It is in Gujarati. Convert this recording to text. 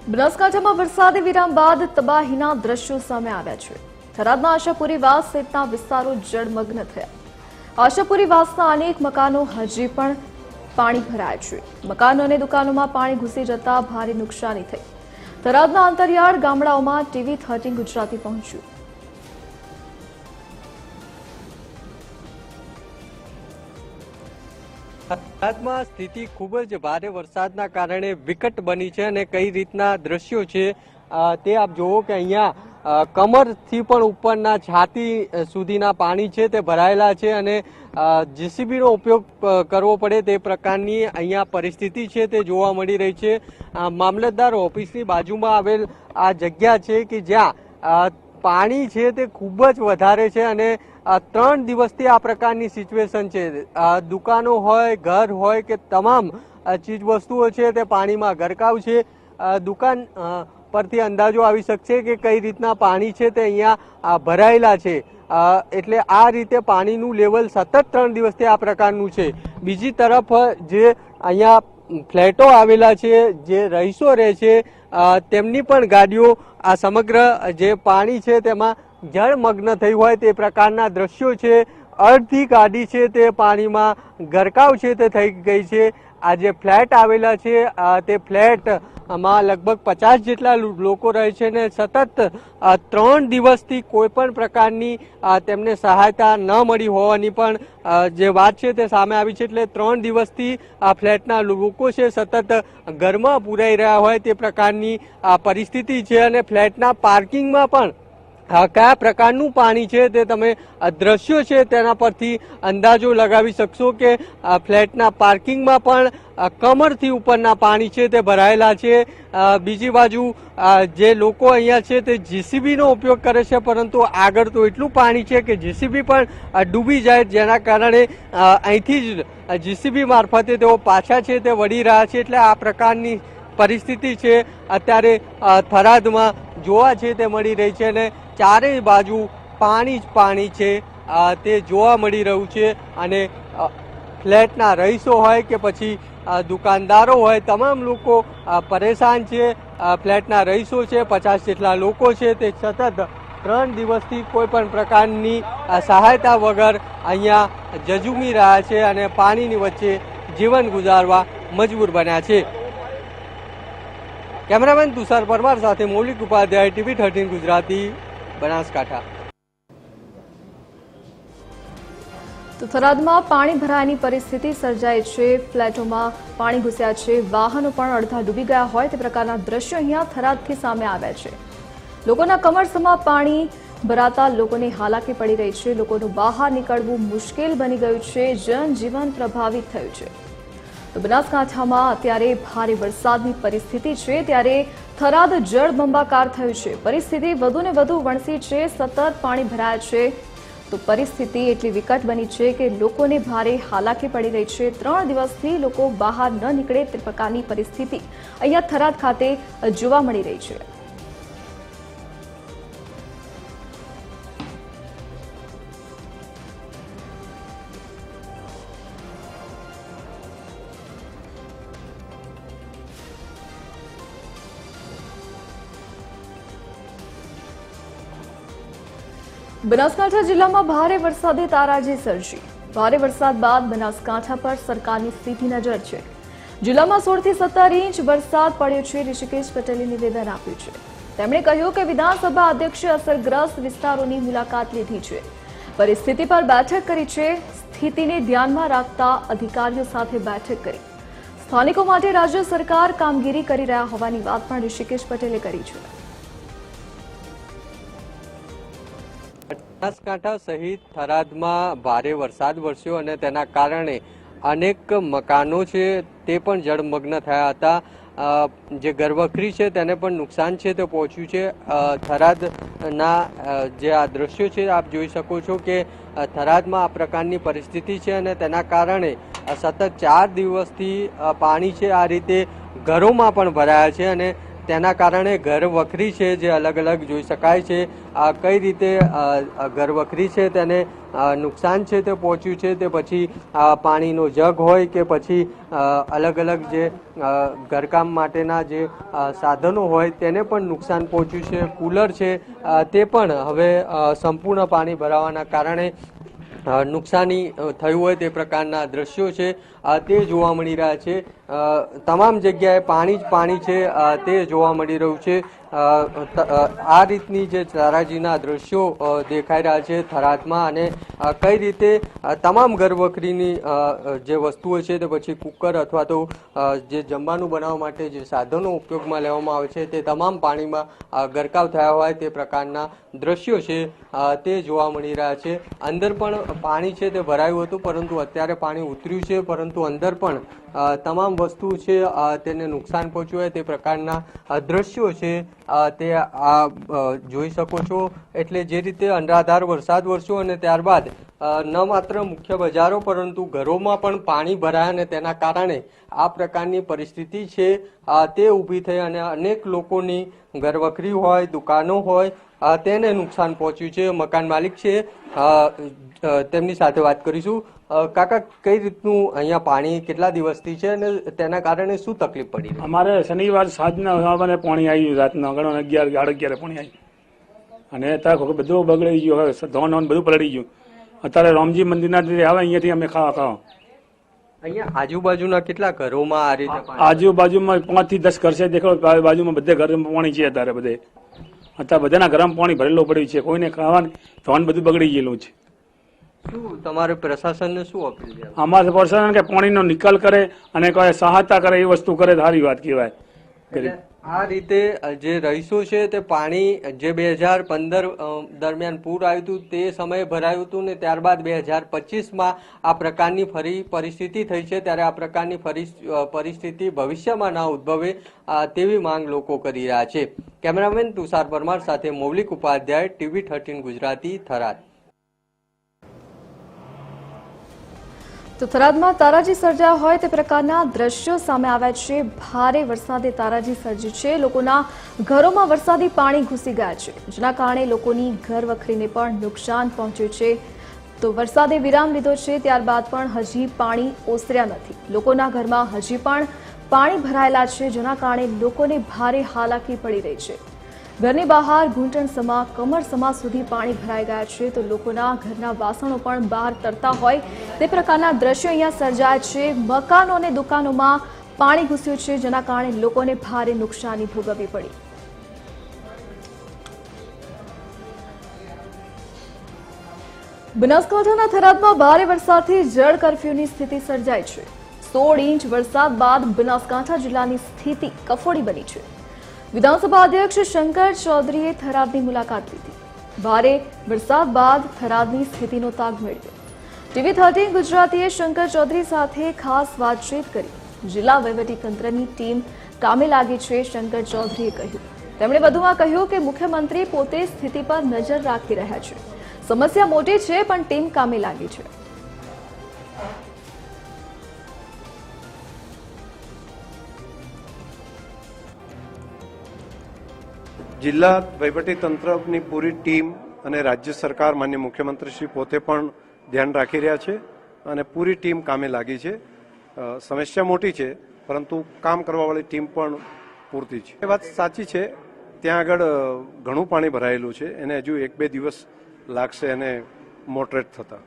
બનાસકાંઠામાં વરસાદી વિરામ બાદ તબાહીના દ્રશ્યો સામે આવ્યા છે। થરાદના આશાપુરી વાસ સહિતના વિસ્તારો જળમગ્ન થયા। આશાપુરી વાસના અનેક મકાનો હજી પણ પાણી ભરાયા છે। મકાનો અને દુકાનોમાં પાણી ઘૂસી જતા ભારે નુકસાની થઈ। થરાદના અંતરિયાળ ગામડાઓમાં ટીવી 13 ગુજરાતી પહોંચ્યું। થરાદમાં સ્થિતિ ખૂબ જ ભારે વરસાદના કારણે વિકટ બની છે અને કઈ રીતના દ્રશ્યો છે તે આપ જુઓ કે અહીંયા કમરથી પણ ઉપરના છાતી સુધીના પાણી છે તે ભરાયેલા છે અને જેસીબીનો ઉપયોગ કરવો પડે તે પ્રકારની અહીંયા પરિસ્થિતિ છે તે જોવા મળી રહી છે। મામલતદાર ઓફિસની બાજુમાં આવેલ આ જગ્યા છે કે જ્યાં પાણી છે તે ખૂબ જ વધારે છે અને 3 દિવસથી આ પ્રકારની સિચ્યુએશન છે। દુકાનો હોય, ઘર હોય કે તમામ ચીજ વસ્તુઓ છે તે પાણીમાં ગરકાવ છે। દુકાન પરથી અંદાજો આવી શકશે કે કઈ રીતના પાણી છે તે અહીંયા ભરાયેલા છે। એટલે આ રીતે પાણીનું લેવલ સતત 3 દિવસથી આ પ્રકારનું છે। બીજી તરફ જે અહીંયા ફ્લેટો આવેલા છે, જે રહીશો રહે છે તેમની પણ ગાડીઓ આ સમગ્ર જે પાણી છે તેમાં જળમગ્ન થઈ હોય તે પ્રકારના દ્રશ્યો છે। અડધી ગાડી છે તે પાણીમાં ગરકાવ છે તે થઈ ગઈ છે। આ જે ફ્લેટ આવેલા છે તે ફ્લેટમાં લગભગ 50 જેટલા લોકો રહે છે ને સતત 3 દિવસથી કોઈ પણ પ્રકારની તેમને સહાયતા ન મળી હોવાની પણ જે વાત છે તે સામે આવી છે। એટલે 3 દિવસથી આ ફ્લેટના લોકો છે સતત ઘરમાં પુરાઈ રહ્યા હોય તે પ્રકારની પરિસ્થિતિ છે અને ફ્લેટના પાર્કિંગમાં પણ કયા પ્રકારનું પાણી છે તે તમે દ્રશ્યો છે તેના પરથી અંદાજો લગાવી શકશો કે ફ્લેટના પાર્કિંગમાં પણ કમરથી ઉપરના પાણી છે તે ભરાયેલા છે। બીજી બાજુ જે લોકો અહીંયા છે તે જેસીબીનો ઉપયોગ કરે છે, પરંતુ આગળ તો એટલું પાણી છે કે જેસીબી પણ ડૂબી જાય, જેના કારણે અહીંથી જ જેસીબી મારફતે તેઓ પાછા છે તે વળી રહ્યા છે। એટલે આ પ્રકારની પરિસ્થિતિ છે અત્યારે થરાદમાં જોવા છે તે મળી રહી છે અને ચારેય બાજુ પાણી જ પાણી છે તે જોવા મળી રહ્યું છે અને ફ્લેટના રહીશો હોય કે પછી દુકાનદારો હોય તમામ લોકો પરેશાન છે। ફ્લેટના રહીશો છે 50 જેટલા લોકો છે તે સતત 3 દિવસથી કોઈ પણ પ્રકારની સહાયતા વગર અહીંયા ઝઝૂમી રહ્યા છે અને પાણીની વચ્ચે જીવન ગુજારવા મજબૂર બન્યા છે। કેમેરામેન તુષાર પરમાર સાથે મૌલિક ઉપાધ્યાય, ટીવી 13 ગુજરાતી, બનાસકાંઠા। તો થરાદમાં પાણી ભરાવાની પરિસ્થિતિ સર્જાઈ છે। ફ્લેટોમાં પાણી ઘૂસ્યા છે, વાહનો પણ અડધા ડૂબી ગયા હોય તે પ્રકારના દ્રશ્યો અહીંયા થરાદથી સામે આવ્યા છે। લોકોના કમરસમાં પાણી ભરાતા લોકોને હાલાકી પડી રહી છે। લોકોનું બહાર નીકળવું મુશ્કેલ બની ગયું છે, જનજીવન પ્રભાવિત થયું છે। તો બનાસકાંઠામાં અત્યારે ભારે વરસાદની પરિસ્થિતિ છે, ત્યારે થરાદ જળબંબાકાર થયું છે। પરિસ્થિતિ વધુને વધુ વણસી છે, સતત પાણી ભરાયા છે। તો પરિસ્થિતિ એટલી વિકટ બની છે કે લોકોને ભારે હાલાકી પડી રહી છે। 3 દિવસથી લોકો બહાર ન નીકળે તે પ્રકારની પરિસ્થિતિ અહીંયા થરાદ ખાતે જોવા મળી રહી છે। બનાસકાંઠા જિલ્લામાં ભારે વરસાદે તારાજી સર્જી। ભારે વરસાદ બાદ બનાસકાંઠા પર સરકારની સીધી નજર છે। જિલ્લામાં 16 થી 17 ઇંચ વરસાદ પડ્યો છે। ઋષિકેશ પટેલે નિવેદન આપ્યું છે। તેમણે કહ્યું કે વિધાનસભા અધ્યક્ષે અસરગ્રસ્ત વિસ્તારોની મુલાકાત લીધી છે, પરિસ્થિતિ પર બેઠક કરી છે। સ્થિતિને ધ્યાનમાં રાખતા અધિકારીઓ સાથે બેઠક કરી સ્થાનિકો માટે રાજ્ય સરકાર કામગીરી કરી રહ્યા હોવાની વાત પણ ઋષિકેશ પટેલે કરી છે। બનાસકાંઠા સહિત થરાદમાં ભારે વરસાદ વરસ્યો અને તેના કારણે અનેક મકાનો છે તે પણ જળમગ્ન થયા હતા। જે ઘરવખરી છે તેને પણ નુકસાન છે તે પહોંચ્યું છે। થરાદના જે આ દ્રશ્યો છે આપ જોઈ શકો છો કે થરાદમાં આ પ્રકારની પરિસ્થિતિ છે અને તેના કારણે સતત 4 દિવસથી પાણી છે આ રીતે ઘરોમાં પણ ભરાયા છે અને તેના કારણે ઘર વખરી છે જે અલગ અલગ જોઈ શકાય છે કઈ રીતે ઘર વખરી છે તેને નુકસાન છે તે પહોંચ્યું છે તે પછી પાણીનો જગ હોય કે પછી અલગ અલગ જે ઘરકામ માટેના જે સાધનો હોય તેને પણ નુકસાન પહોંચ્યું છે. કુલર છે તે પણ હવે સંપૂર્ણ પાણી ભરાવાના કારણે નુકસાની થયું હોય તે પ્રકારના દ્રશ્યો છે તે જોવા મળી રહ્યા છે. તમામ જગ્યાએ પાણી જ પાણી છે તે જોવા મળી રહ્યું છે. આ રીતની જે તારાજીના દ્રશ્યો દેખાઈ રહ્યા છે થરાદમાં અને કઈ રીતે તમામ ઘરવખરીની જે વસ્તુઓ છે તે પછી કુકર અથવા તો જે જમવાનું બનાવવા માટે જે સાધનો ઉપયોગમાં લેવામાં આવે છે તે તમામ પાણીમાં ગરકાવ થયા હોય તે પ્રકારના દ્રશ્યો છે તે જોવા મળી રહ્યા છે. અંદર પણ પાણી છે તે ભરાયું હતું પરંતુ અત્યારે પાણી ઉતર્યું છે પરંતુ અંદર પણ તમામ વસ્તુ છે તેને નુકસાન પહોંચ્યું હોય તે પ્રકારના દ્રશ્યો છે તે જોઈ શકો છો. એટલે જે રીતે અનરાધાર વરસાદ વરસ્યો અને ત્યારબાદ ન માત્ર મુખ્ય બજારો પરંતુ ઘરોમાં પણ પાણી ભરાયા અને તેના કારણે આ પ્રકારની પરિસ્થિતિ છે તે ઊભી થઈ અને અનેક લોકોની ઘરવખરી હોય દુકાનો હોય તેને નુકસાન પહોંચ્યું છે. મકાન માલિક છે તેમની સાથે વાત કરીશું. કાકા, કઈ રીતનું અહીંયા પાણી કેટલા દિવસથી છે અને તેના કારણે શું તકલીફ પડી? અમારે શનિવાર સાંજના પાણી આવ્યું, રાતના 11 સાડા 11 પાણી આવ્યું અને અત્યારે બધું બગડી ગયું. હવે ધોન બધું પલળી ગયું. અત્યારે રામજી મંદિરના આવે અહીંયાથી અમે ખાવા અહીંયા આજુબાજુના કેટલા ઘરોમાં આ રીતે આજુબાજુમાં 5 થી 10 ઘર છે. દેખો બાજુમાં બધે ઘરમાં પાણી છે. અત્યારે બધાના ઘરમાં પાણી ભરેલું પડ્યું છે. કોઈને ખાવાનું ધોન બધું બગડી ગયેલું છે. શું તમારે પ્રશાસનને શું અપીલ છે? અમારે પ્રશાસન કે પાણીનો નિકાલ કરે અને કોઈ સહાયતા કરે એ વસ્તુ કરે સારી વાત કહેવાય. આ રીતે જે રહીશો છે તે પાણી જે 2015 દરમિયાન પૂર આવ્યું હતું તે સમયે ભરાયું હતું ને ત્યારબાદ 2025માં આ પ્રકારની ફરી પરિસ્થિતિ થઈ છે. ત્યારે આ પ્રકારની પરિસ્થિતિ ભવિષ્યમાં ના ઉદ્ભવે તેવી માંગ લોકો કરી રહ્યા છે. કેમેરામેન તુષાર પરમાર સાથે મૌલિક ઉપાધ્યાય, TV 13 ગુજરાતી, થરાદ. તો થરાદમાં તારાજી સર્જાયા હોય તે પ્રકારના દ્રશ્યો સામે આવ્યા છે. ભારે વરસાદે તારાજી સર્જી છે. લોકોના ઘરોમાં વરસાદી પાણી ઘૂસી ગયા છે, જેના કારણે લોકોની ઘર વખરીને પણ નુકસાન પહોંચ્યું છે. તો વરસાદે વિરામ લીધો છે ત્યારબાદ પણ હજી પાણી ઓસર્યા નથી. લોકોના ઘરમાં હજી પણ પાણી ભરાયેલા છે, જેના કારણે લોકોને ભારે હાલાકી પડી રહી છે. ઘરની બહાર ઘૂંટણસમા કમરસમા સુધી પાણી ભરાઈ ગયા છે. તો લોકોના ઘરના વાસણો પણ બહાર તરતા હોય તે પ્રકારના દ્રશ્યો અહીંયા સર્જાય છે. મકાનો અને દુકાનોમાં પાણી ઘૂસ્યું છે, જેના કારણે લોકોને ભારે નુકસાની ભોગવવી પડી. બનાસકાંઠાના થરાદમાં ભારે વરસાદથી જળ કરફ્યુની સ્થિતિ સર્જાઈ છે. 16 ઇંચ વરસાદ બાદ બનાસકાંઠા જિલ્લાની સ્થિતિ કફોડી બની છે. વિધાનસભા અધ્યક્ષ શંકર ચૌધરીએ થરાદની મુલાકાત લીધી. ભારે વરસાદ બાદ થરાદની સ્થિતિનો તાગ મેળવ્યો. TV 13 ગુજરાતીએ શંકર ચૌધરી સાથે ખાસ વાતચીત કરી. જિલ્લા વહીવટીતંત્રની ટીમ કામે લાગી છે, શંકર ચૌધરીએ કહ્યું. તેમણે વધુમાં કહ્યું કે મુખ્યમંત્રી પોતે સ્થિતિ પર નજર રાખી રહ્યા છે. સમસ્યા મોટી છે પણ ટીમ કામે લાગી છે. જિલ્લા વહીવટીતંત્રની પૂરી ટીમ અને રાજ્ય સરકાર માન્ય મુખ્યમંત્રી શ્રી પોતે પણ ધ્યાન રાખી રહ્યા છે અને પૂરી ટીમ કામે લાગી છે. સમસ્યા મોટી છે પરંતુ કામ કરવાવાળી ટીમ પણ પૂરતી છે. એ વાત સાચી છે, ત્યાં આગળ ઘણું પાણી ભરાયેલું છે. એને હજુ 1-2 દિવસ લાગશે એને મોડરેટ થતા.